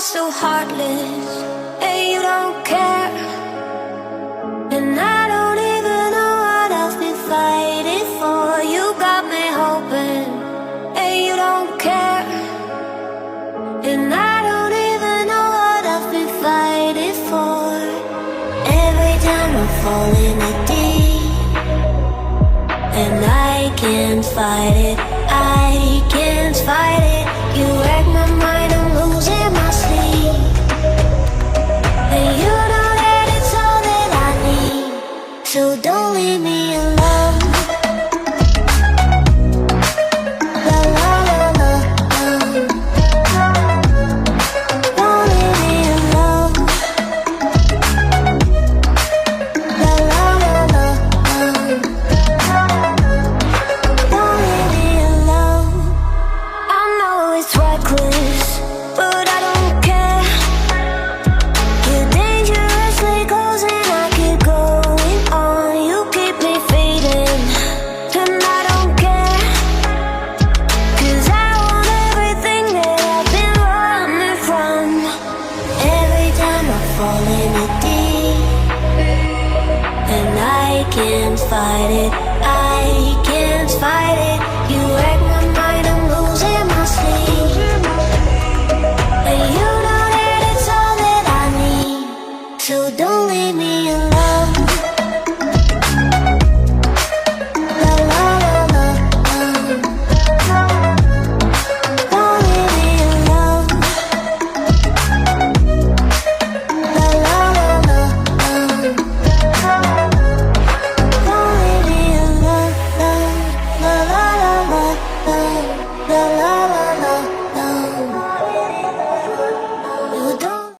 so heartless, and you don't care. And I don't even know what I've been fighting for. You got me hoping, and you don't care. And I don't even know what I've been fighting for. Every time I fall in it deep, and I can't fight it, I can't fight it. You wreck my mind, I'm losing my sleep. And you know that it's all that I need, so don't leave me alone. La la la la la. Don't leave me alone. La la la la la. Don't leave me alone. I know falling in deep, and I can't fight it, I can't fight it. You wreck